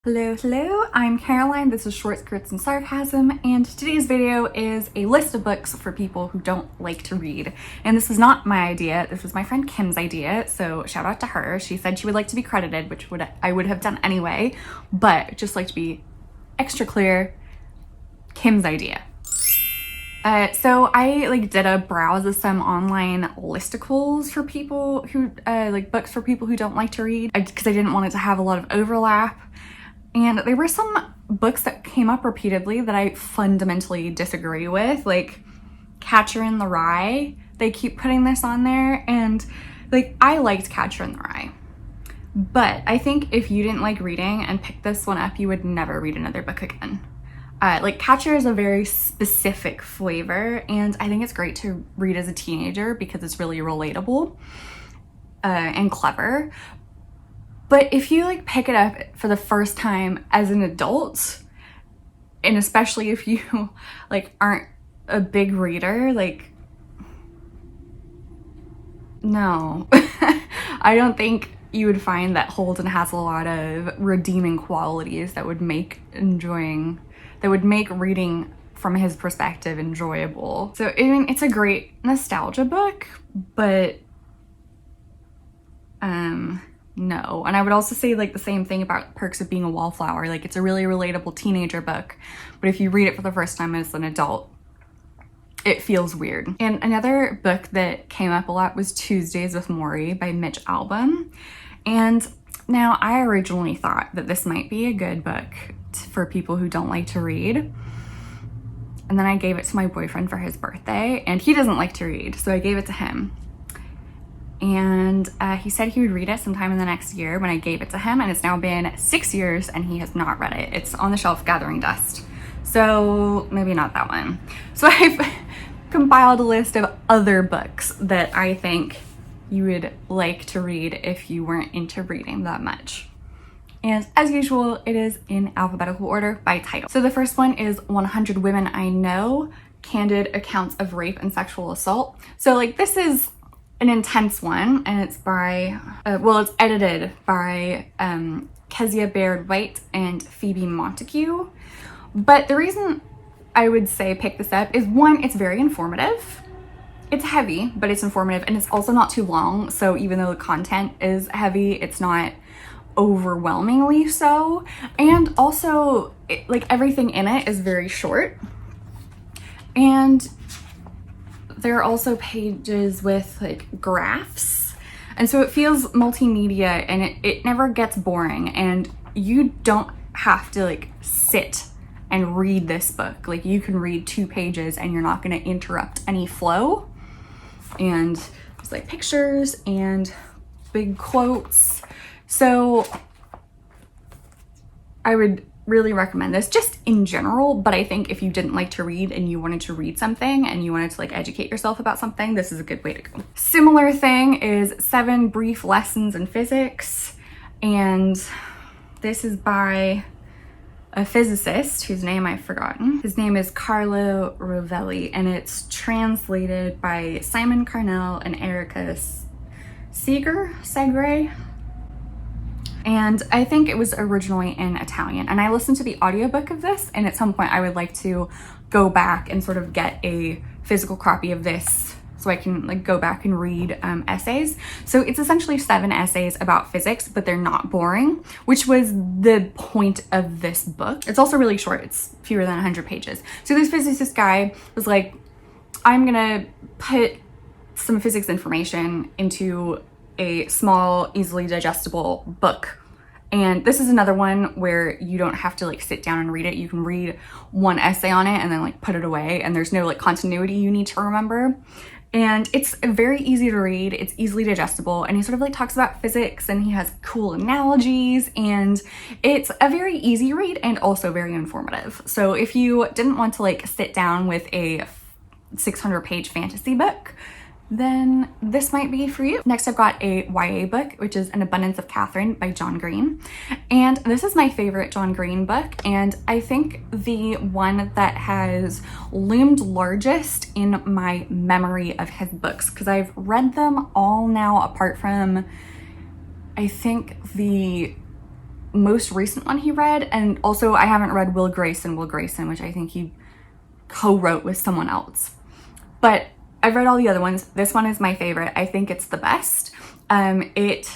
Hello, I'm Caroline. This is Short Skirts and Sarcasm, and today's video is a list of books for people who don't like to read. And this is not my idea, this was my friend Kim's idea, so shout out to her. She said she would like to be credited, which I would have done anyway, but just like to be extra clear, Kim's idea. So I did a browse of some online listicles for people who, books for people who don't like to read, because I didn't want it to have a lot of overlap. And there were some books that came up repeatedly that I fundamentally disagree with, like Catcher in the Rye. They keep putting this on there, and I liked Catcher in the Rye. But I think if you didn't like reading and picked this one up, you would never read another book again. Catcher is a very specific flavor, and I think it's great to read as a teenager because it's really relatable and clever. But if you pick it up for the first time as an adult, and especially if you aren't a big reader, no. I don't think you would find that Holden has a lot of redeeming qualities that would make reading from his perspective enjoyable. So I mean, it's a great nostalgia book, but no. And I would also say the same thing about Perks of Being a Wallflower. It's a really relatable teenager book, but if you read it for the first time as an adult, it feels weird. And another book that came up a lot was Tuesdays with Morrie by Mitch Albom. And now I originally thought that this might be a good book for people who don't like to read. And then I gave it to my boyfriend for his birthday, and he doesn't like to read, so I gave it to him. And he said he would read it sometime in the next year when I gave it to him, and it's now been 6 years and he has not read it. It's on the shelf gathering dust. So maybe not that one. So I've compiled a list of other books that I think you would like to read if you weren't into reading that much. And as usual, it is in alphabetical order by title. So the first one is 100 Women I Know, Candid Accounts of Rape and Sexual Assault. So this is an intense one, and it's by, it's edited by Kezia Baird White and Phoebe Montague. But the reason I would say pick this up is, one, it's very informative. It's heavy, but it's informative, and it's also not too long. So even though the content is heavy, it's not overwhelmingly so. And also, everything in it is very short. And there are also pages with graphs, and so it feels multimedia, and it never gets boring, and you don't have to sit and read this book. You can read 2 pages and you're not going to interrupt any flow. And there's pictures and big quotes. So I would really recommend this just in general, but I think if you didn't like to read and you wanted to read something and you wanted to educate yourself about something, this is a good way to go. Similar thing is 7 Brief Lessons in Physics, and this is by a physicist whose name I've forgotten. His name is Carlo Rovelli, and it's translated by Simon Carnell and Erica Segre. And I think it was originally in Italian. And I listened to the audiobook of this, and at some point I would like to go back and sort of get a physical copy of this so I can go back and read essays. So it's essentially 7 essays about physics, but they're not boring, which was the point of this book. It's also really short. It's fewer than 100 pages. So this physicist guy was like, I'm gonna put some physics information into a small, easily digestible book. And this is another one where you don't have to sit down and read it. You can read one essay on it and then put it away, and there's no continuity you need to remember. And it's very easy to read, it's easily digestible, and he sort of talks about physics, and he has cool analogies, and it's a very easy read and also very informative. So if you didn't want to sit down with a 600-page fantasy book, then this might be for you. Next, I've got a YA book, which is An Abundance of Catherine by John Green. And this is my favorite John Green book, and I think the one that has loomed largest in my memory of his books, because I've read them all now apart from, I think, the most recent one he read, and also I haven't read Will Grayson, which I think he co-wrote with someone else. But I've read all the other ones. This one is my favorite. I think it's the best. It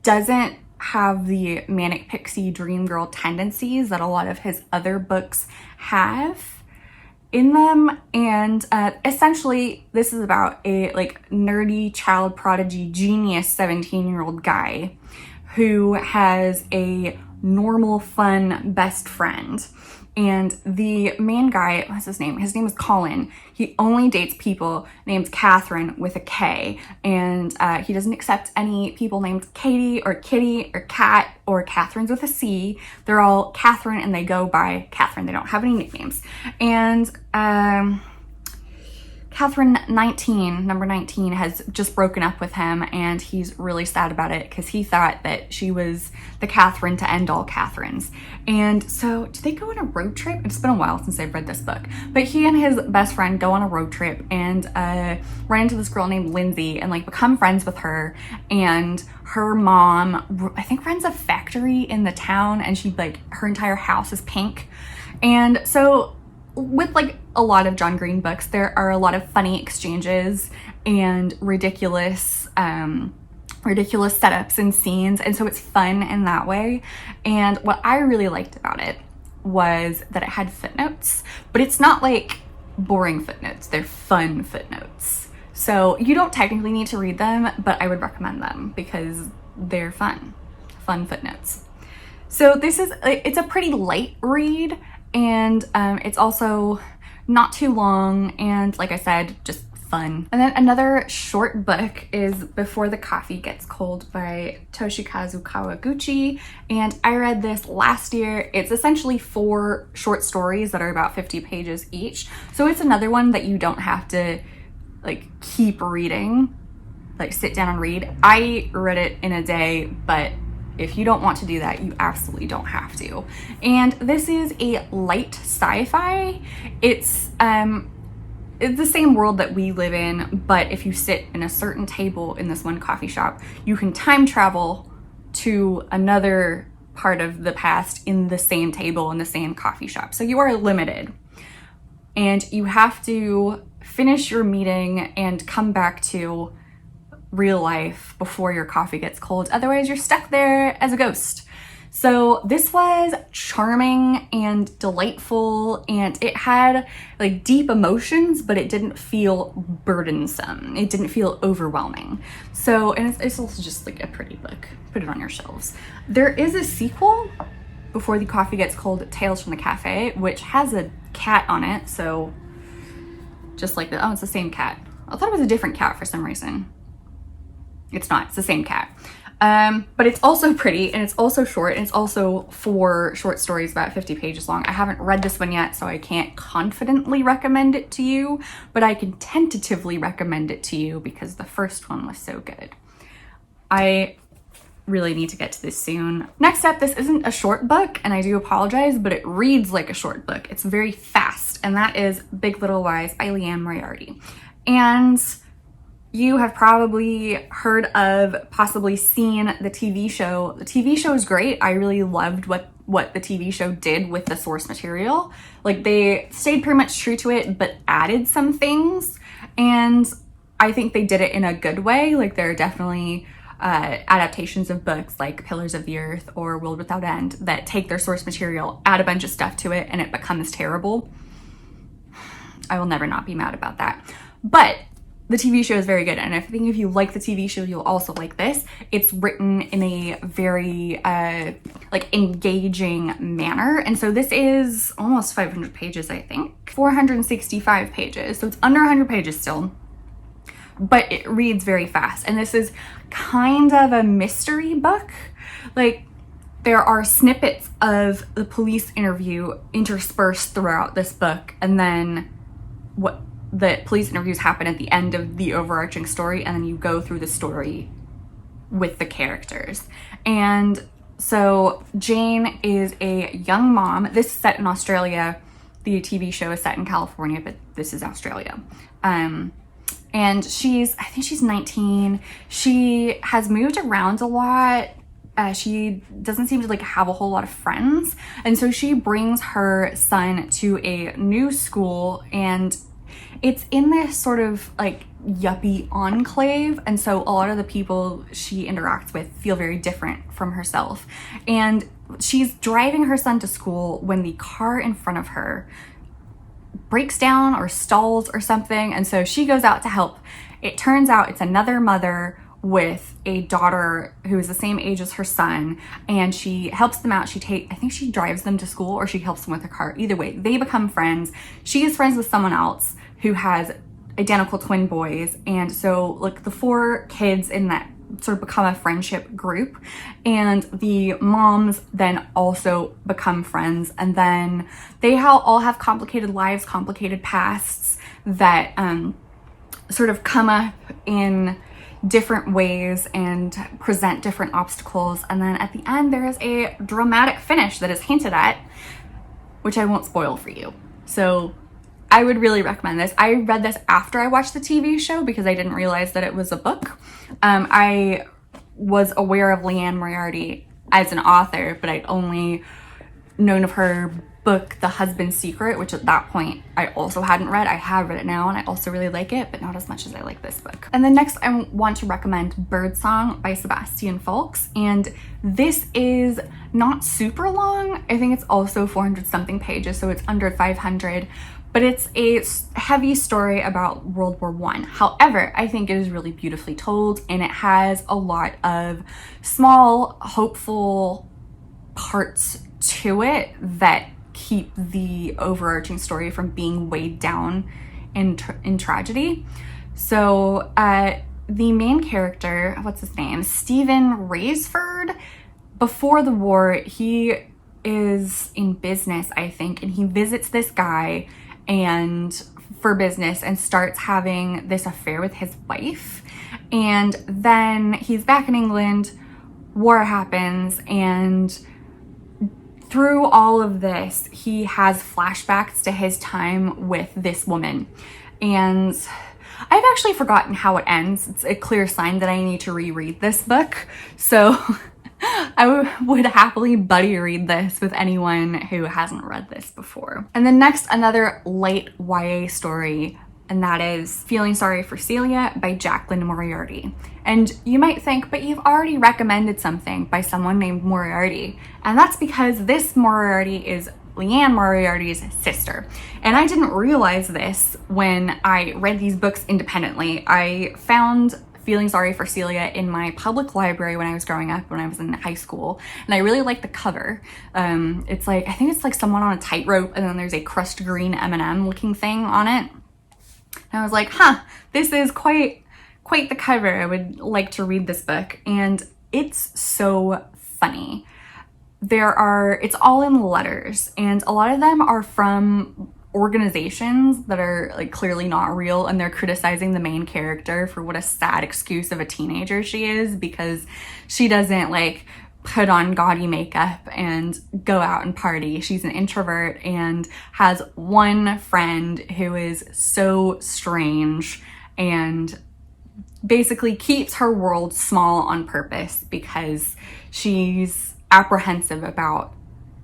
doesn't have the manic pixie dream girl tendencies that a lot of his other books have in them, and essentially this is about a like nerdy child prodigy genius 17-year-old guy who has a normal fun best friend. And the main guy, what's his name? His name is Colin. He only dates people named Catherine with a K. And he doesn't accept any people named Katie or Kitty or Kat or Catherine's with a C. They're all Catherine and they go by Catherine. They don't have any nicknames. And Catherine number 19, has just broken up with him, and he's really sad about it because he thought that she was the Catherine to end all Catherines. And so, do they go on a road trip? It's been a while since I've read this book, but he and his best friend go on a road trip and run into this girl named Lindsay and like become friends with her. And her mom, I think, runs a factory in the town, and she like her entire house is pink. And so, with like a lot of John Green books, there are a lot of funny exchanges and ridiculous setups and scenes, and so it's fun in that way. And what I really liked about it was that it had footnotes, but it's not like boring footnotes, they're fun footnotes. So you don't technically need to read them, but I would recommend them because they're fun footnotes. So this is, it's a pretty light read, and it's also not too long, and like I said, just fun. And then another short book is Before the Coffee Gets Cold by Toshikazu Kawaguchi, and I read this last year. It's essentially 4 short stories that are about 50 pages each, so it's another one that you don't have to like keep reading, like sit down and read. I read it in a day, but if you don't want to do that, you absolutely don't have to. And this is a light sci-fi. It's the same world that we live in, but if you sit in a certain table in this one coffee shop, you can time travel to another part of the past in the same table in the same coffee shop. So you are limited, and you have to finish your meeting and come back to real life before your coffee gets cold. Otherwise, you're stuck there as a ghost. So this was charming and delightful, and it had like deep emotions, but it didn't feel burdensome. It didn't feel overwhelming. So, and it's also just like a pretty book. Put it on your shelves. There is a sequel, Before the Coffee Gets Cold, Tales from the Cafe, which has a cat on it. So just like the, oh, it's the same cat. I thought it was a different cat for some reason. It's not, it's the same cat. But it's also pretty, and it's also short, and it's also 4 short stories about 50 pages long. I haven't read this one yet, so I can't confidently recommend it to you, but I can tentatively recommend it to you because the first one was so good. I really need to get to this soon. Next up, this isn't a short book, and I do apologize, but it reads like a short book. It's very fast, and that is Big Little Lies by Leanne Moriarty. And you have probably heard of, possibly seen the TV show. The TV show is great. I really loved what the TV show did with the source material. Like, they stayed pretty much true to it, but added some things. And I think they did it in a good way. Like, there are definitely adaptations of books like Pillars of the Earth or World Without End that take their source material, add a bunch of stuff to it, and it becomes terrible. I will never not be mad about that. But the TV show is very good, and I think if you like the TV show, you'll also like this. It's written in a very like engaging manner, and so this is almost 500 pages, I think. 465 pages, so it's under 100 pages still, but it reads very fast. And this is kind of a mystery book. Like, there are snippets of the police interview interspersed throughout this book, and then what the police interviews happen at the end of the overarching story, and then you go through the story with the characters. And so Jane is a young mom. This is set in Australia. The TV show is set in California, but this is Australia. And I think she's 19. She has moved around a lot she doesn't seem to like have a whole lot of friends, and so she brings her son to a new school, and it's in this sort of like yuppie enclave, and so a lot of the people she interacts with feel very different from herself. And she's driving her son to school when the car in front of her breaks down or stalls or something, and so she goes out to help. It turns out it's another mother with a daughter who is the same age as her son, and she helps them out. I think she drives them to school, or she helps them with a car. Either way, they become friends. She is friends with someone else who has identical twin boys, and so like the 4 kids in that sort of become a friendship group, and the moms then also become friends, and then they all have complicated lives, complicated pasts that sort of come up in different ways and present different obstacles. And then at the end there is a dramatic finish that is hinted at, which I won't spoil for you. So I would really recommend this. I read this after I watched the TV show because I didn't realize that it was a book. I was aware of Leanne Moriarty as an author, but I'd only known of her book, The Husband's Secret, which at that point I also hadn't read. I have read it now, and I also really like it, but not as much as I like this book. And then next I want to recommend Birdsong by Sebastian Faulks, and this is not super long. I think it's also 400 something pages, so it's under 500, but it's a heavy story about World War I. However, I think it is really beautifully told, and it has a lot of small, hopeful parts to it that keep the overarching story from being weighed down in tragedy. So the main character, what's his name? Stephen Raisford. Before the war, he is in business, I think, and he visits this guy and for business and starts having this affair with his wife. And then he's back in England, war happens, and through all of this, he has flashbacks to his time with this woman. And I've actually forgotten how it ends. It's a clear sign that I need to reread this book. So I would happily buddy read this with anyone who hasn't read this before. And then next, another light YA story, and that is Feeling Sorry for Celia by Jacqueline Moriarty. And you might think, but you've already recommended something by someone named Moriarty. And that's because this Moriarty is Leanne Moriarty's sister. And I didn't realize this when I read these books independently. I found Feeling Sorry for Celia in my public library when I was growing up, when I was in high school, and I really liked the cover. It's like, I think it's like someone on a tightrope, and then there's a crushed green M&M looking thing on it. And I was like, this is quite the cover. I would like to read this book, and it's so funny. It's all in letters, and a lot of them are from organizations that are like clearly not real, and they're criticizing the main character for what a sad excuse of a teenager she is, because she doesn't like put on gaudy makeup and go out and party. She's an introvert and has one friend who is so strange and basically keeps her world small on purpose because she's apprehensive about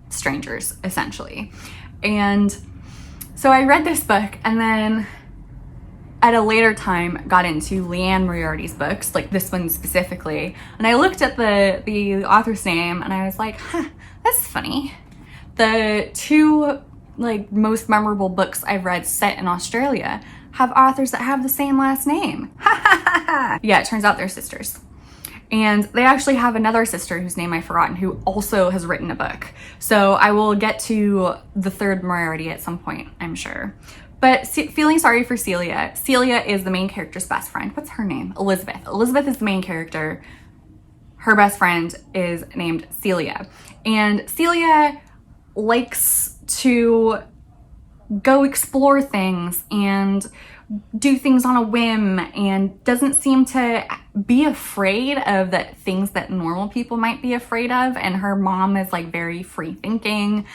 strangers, essentially. And so I read this book, and then at a later time got into Leanne Moriarty's books, like this one specifically, and I looked at the author's name and I was like, that's funny. The 2 like most memorable books I've read set in Australia have authors that have the same last name. Yeah, it turns out they're sisters. And they actually have another sister whose name I've forgotten, who also has written a book. So I will get to the 3rd Moriarty at some point, I'm sure. But Feeling Sorry for Celia. Celia is the main character's best friend. What's her name? Elizabeth. Elizabeth is the main character. Her best friend is named Celia. And Celia likes to go explore things and do things on a whim, and doesn't seem to be afraid of the things that normal people might be afraid of. And her mom is like very free thinking.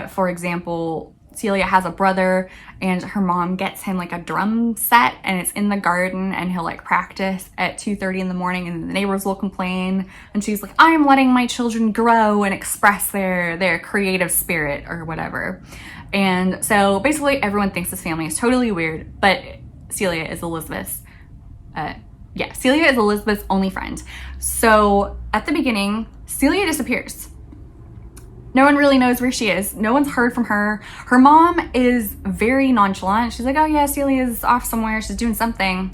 For example, Celia has a brother, and her mom gets him like a drum set, and it's in the garden, and he'll like practice at 2:30 in the morning, and the neighbors will complain, and she's like, I'm letting my children grow and express their creative spirit or whatever. And so basically everyone thinks this family is totally weird, but Celia is Elizabeth's only friend. So at the beginning, Celia disappears. No one really knows where she is. No one's heard from her. Her mom is very nonchalant. She's like, oh yeah, Celia's off somewhere. She's doing something.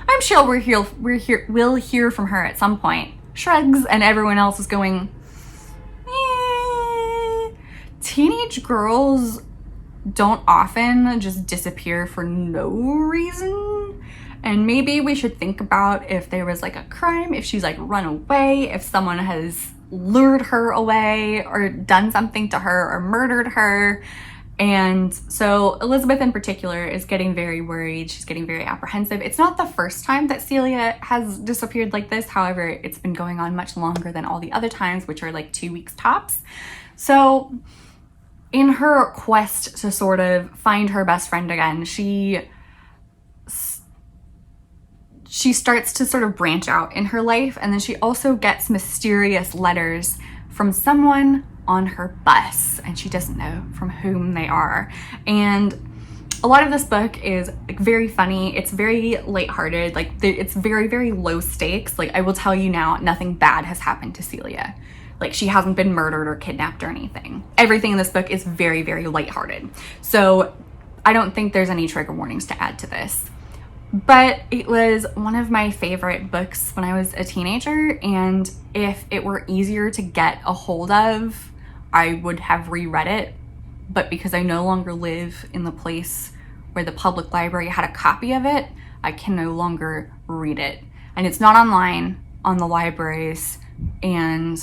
I'm sure we'll hear from her at some point. Shrugs, and everyone else is going, Teenage girls don't often just disappear for no reason. And maybe we should think about if there was like a crime, if she's like run away, if someone has lured her away or done something to her or murdered her. And so Elizabeth in particular is getting very worried. She's getting very apprehensive. It's not the first time that Celia has disappeared like this. However, it's been going on much longer than all the other times, which are like 2 weeks tops. So in her quest to sort of find her best friend again, she starts to sort of branch out in her life, and then she also gets mysterious letters from someone on her bus, and she doesn't know from whom they are. And a lot of this book is like very funny. It's very lighthearted. Like it's very, very low stakes. Like I will tell you now, nothing bad has happened to Celia. Like she hasn't been murdered or kidnapped or anything. Everything in this book is very, very lighthearted. So I don't think there's any trigger warnings to add to this. But it was one of my favorite books when I was a teenager, and if it were easier to get a hold of, I would have reread it. But because I no longer live in the place where the public library had a copy of it, I can no longer read it. And it's not online on the libraries, and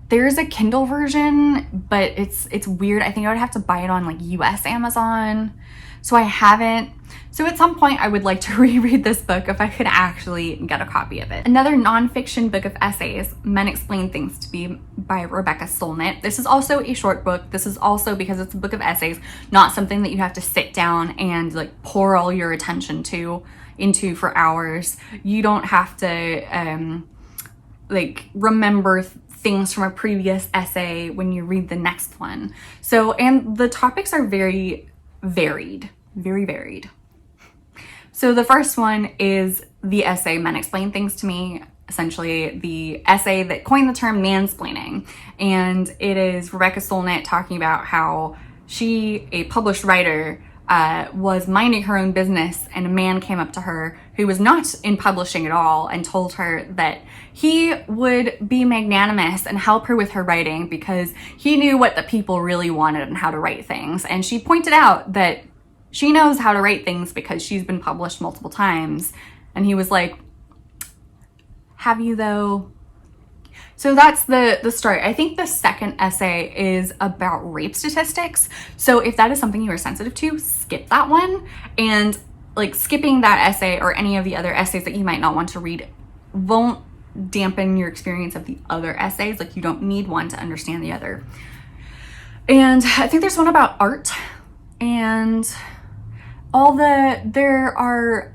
there's a Kindle version, but it's weird. I think I would have to buy it on like US Amazon. So I haven't. So at some point I would like to reread this book if I could actually get a copy of it. Another nonfiction book of essays, Men Explain Things to Me by Rebecca Solnit. This is also a short book. This is also, because it's a book of essays, not something that you have to sit down and like pour all your attention into for hours. You don't have to like remember things from a previous essay when you read the next one. So, and the topics are very varied. Very varied. So the first one is the essay Men Explain Things to Me, essentially the essay that coined the term mansplaining. And it is Rebecca Solnit talking about how she, a published writer, was minding her own business, and a man came up to her who was not in publishing at all and told her that he would be magnanimous and help her with her writing because he knew what the people really wanted and how to write things. And she pointed out that she knows how to write things because she's been published multiple times. And he was like, have you though? So that's the start. I think the second essay is about rape statistics. So if that is something you are sensitive to, skip that one. And like skipping that essay or any of the other essays that you might not want to read won't dampen your experience of the other essays. Like you don't need one to understand the other. And I think there's one about art, and there are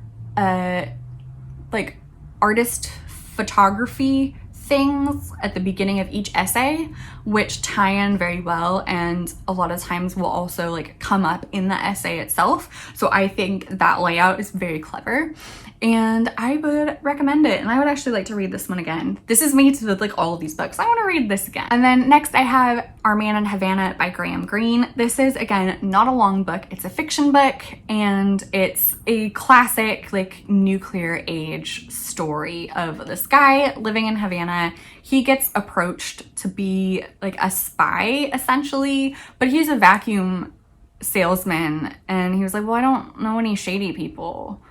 like artist photography things at the beginning of each essay which tie in very well, and a lot of times will also like come up in the essay itself. So I think that layout is very clever and I would recommend it, and I would actually like to read this one again. This is me to like all of these books. I want to read this again. And then next I have Our Man in Havana by Graham Greene. This is, again, not a long book. It's a fiction book, and it's a classic like nuclear age story of this guy living in Havana. He gets approached to be like a spy essentially, but he's a vacuum salesman, and he was like, well, I don't know any shady people.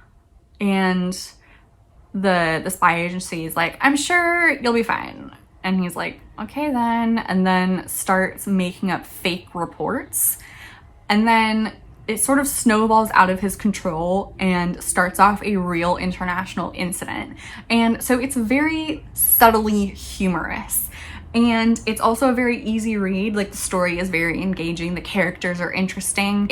And the spy agency is like, I'm sure you'll be fine. And he's like, okay then, and then starts making up fake reports. And then it sort of snowballs out of his control and starts off a real international incident. And so it's very subtly humorous. And it's also a very easy read. Like, the story is very engaging, the characters are interesting.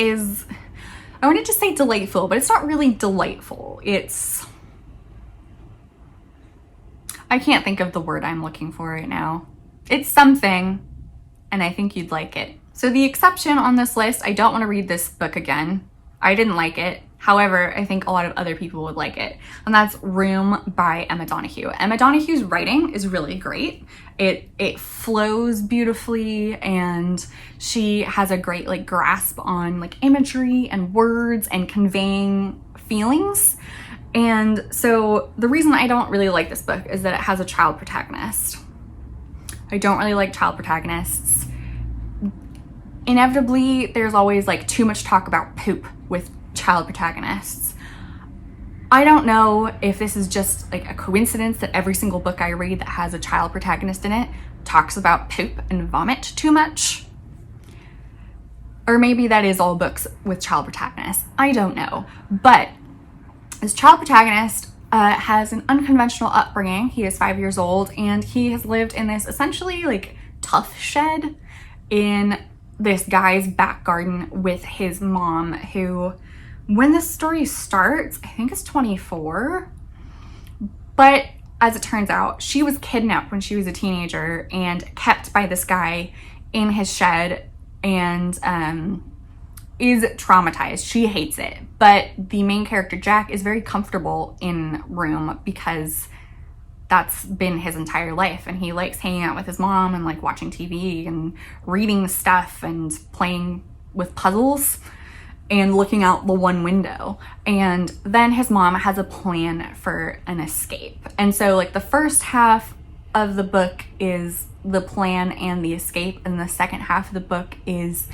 I wanted to say delightful, but it's not really delightful. I can't think of the word I'm looking for right now. It's something, and I think you'd like it. So the exception on this list, I don't want to read this book again. I didn't like it. However, I think a lot of other people would like it. And that's Room by Emma Donoghue. Emma Donoghue's writing is really great. It flows beautifully, and she has a great like grasp on like imagery and words and conveying feelings. And so the reason I don't really like this book is that it has a child protagonist. I don't really like child protagonists. Inevitably, there's always like too much talk about poop with child protagonists. I don't know if this is just like a coincidence that every single book I read that has a child protagonist in it talks about poop and vomit too much. Or maybe that is all books with child protagonists. I don't know. But this child protagonist has an unconventional upbringing. He is 5 years old, and he has lived in this essentially like tough shed in this guy's back garden with his mom, who, when this story starts, I think is 24. But as it turns out, she was kidnapped when she was a teenager and kept by this guy in his shed, and is traumatized. She hates it. But the main character, Jack, is very comfortable in Room because that's been his entire life, and he likes hanging out with his mom and like watching TV and reading stuff and playing with puzzles and looking out the one window. And then his mom has a plan for an escape. And so like the first half of the book is the plan and the escape, and the second half of the book is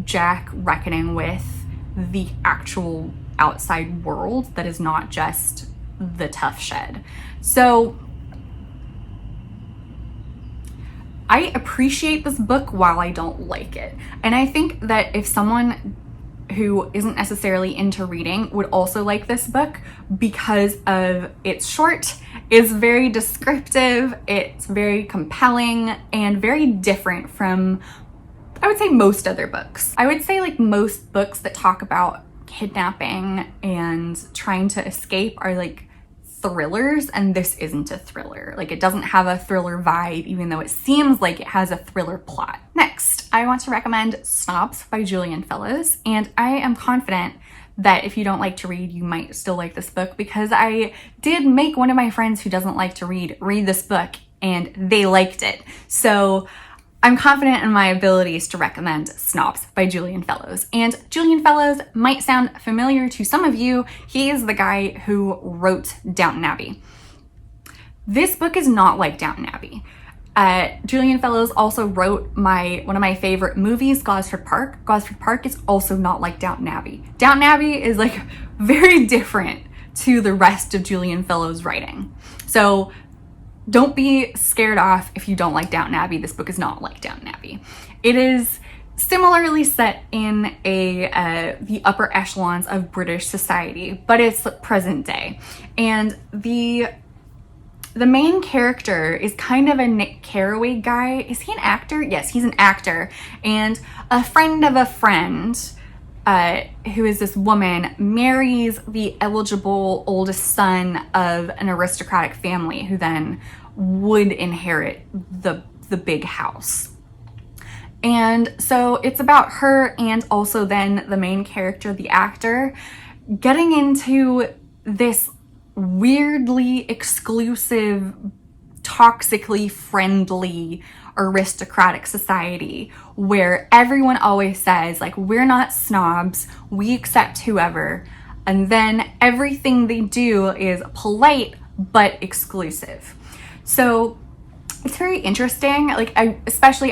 Jack reckoning with the actual outside world that is not just the tough shed. So I appreciate this book while I don't like it. And I think that if someone who isn't necessarily into reading would also like this book because of it's short, it's very descriptive, it's very compelling, and very different from, I would say, most other books. I would say like most books that talk about kidnapping and trying to escape are like thrillers, and this isn't a thriller. Like, it doesn't have a thriller vibe, even though it seems like it has a thriller plot. Next, I want to recommend Snobs by Julian Fellowes, and I am confident that if you don't like to read, you might still like this book, because I did make one of my friends who doesn't like to read this book, and they liked it. So I'm confident in my abilities to recommend Snobs by Julian Fellowes. And Julian Fellowes might sound familiar to some of you. He is the guy who wrote Downton Abbey. This book is not like Downton Abbey. Julian Fellowes also wrote one of my favorite movies, Gosford Park. Gosford Park is also not like Downton Abbey. Downton Abbey is like very different to the rest of Julian Fellowes' writing. So don't be scared off if you don't like Downton Abbey. This book is not like Downton Abbey. It is similarly set in the upper echelons of British society, but it's present day. And the main character is kind of a Nick Carraway guy. Is he an actor? Yes, he's an actor. And a friend of a friend, who is this woman, marries the eligible oldest son of an aristocratic family, who then would inherit the big house. And so it's about her, and also then the main character, the actor, getting into this weirdly exclusive, toxically friendly aristocratic society where everyone always says, like, we're not snobs, we accept whoever, and then everything they do is polite but exclusive. So it's very interesting. Like, I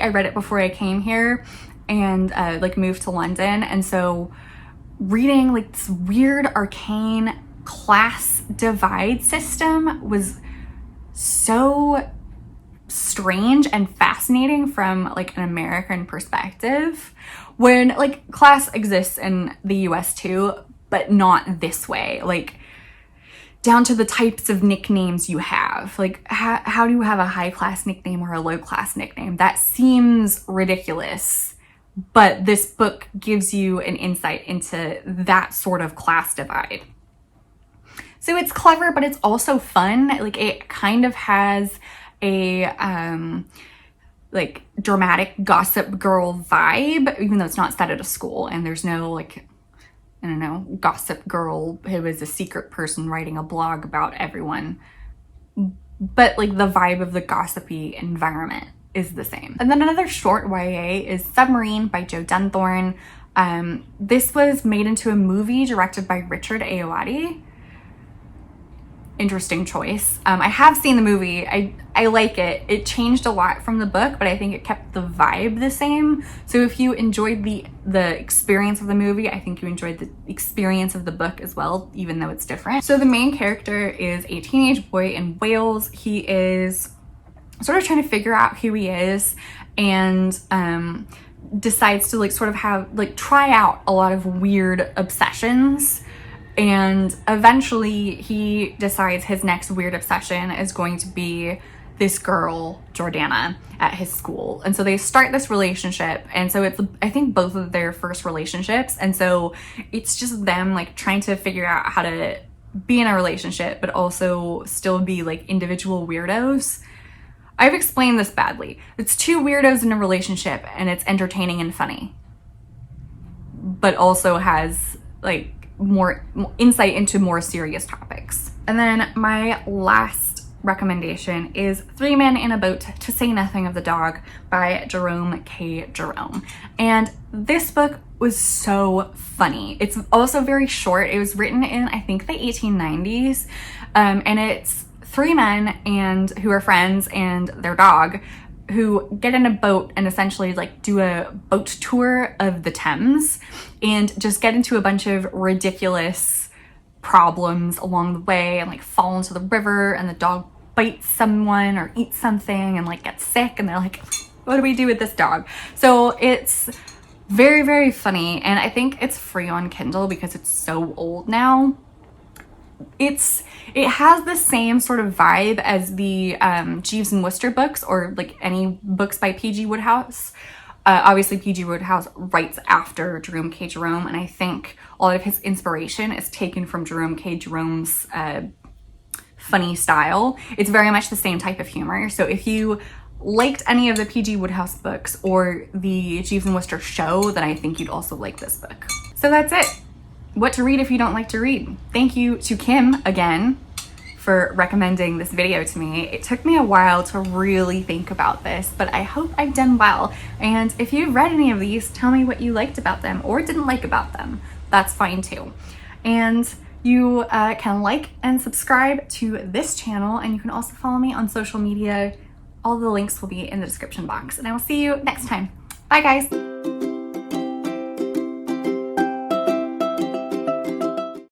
read it before I came here and like moved to London, and so reading like this weird arcane class divide system was so strange and fascinating from like an American perspective, when like class exists in the US too, but not this way. Like, down to the types of nicknames you have. Like, how do you have a high class nickname or a low class nickname? That seems ridiculous, but this book gives you an insight into that sort of class divide. So it's clever, but it's also fun. Like, it kind of has a like dramatic Gossip Girl vibe, even though it's not set at a school and there's no like, I don't know, Gossip Girl who is a secret person writing a blog about everyone. But like the vibe of the gossipy environment is the same. And then another short YA is Submarine by Joe Dunthorne. This was made into a movie directed by Richard Ayoade. Interesting choice. I have seen the movie. I like it. It changed a lot from the book, but I think it kept the vibe the same. So if you enjoyed the experience of the movie, I think you enjoyed the experience of the book as well, even though it's different. So the main character is a teenage boy in Wales. He is sort of trying to figure out who he is, and decides to like sort of have like try out a lot of weird obsessions. And eventually he decides his next weird obsession is going to be this girl, Jordana, at his school. And so they start this relationship. And so it's, I think, both of their first relationships. And so it's just them like trying to figure out how to be in a relationship, but also still be like individual weirdos. I've explained this badly. It's two weirdos in a relationship and it's entertaining and funny, but also has like more insight into more serious topics. And then my last recommendation is Three Men in a Boat, to Say Nothing of the Dog by Jerome K. Jerome. And this book was so funny. It's also very short. It was written in, I think, the 1890s. And it's three men and who are friends and their dog who get in a boat and essentially like do a boat tour of the Thames and just get into a bunch of ridiculous problems along the way and like fall into the river, and the dog bites someone or eats something and like gets sick, and they're like, what do we do with this dog? So it's very, very funny, and I think it's free on Kindle because it's so old now. It has the same sort of vibe as the Jeeves and Wooster books, or like any books by P.G. Wodehouse. Obviously, P.G. Wodehouse writes after Jerome K. Jerome, and I think a lot of his inspiration is taken from Jerome K. Jerome's funny style. It's very much the same type of humor. So if you liked any of the P.G. Wodehouse books or the Jeeves and Wooster show, then I think you'd also like this book. So that's it. What to read if you don't like to read. Thank you to Kim again for recommending this video to me. It took me a while to really think about this, but I hope I've done well. And if you've read any of these, tell me what you liked about them or didn't like about them. That's fine too. And you can like and subscribe to this channel, and you can also follow me on social media. All the links will be in the description box, and I will see you next time. Bye guys.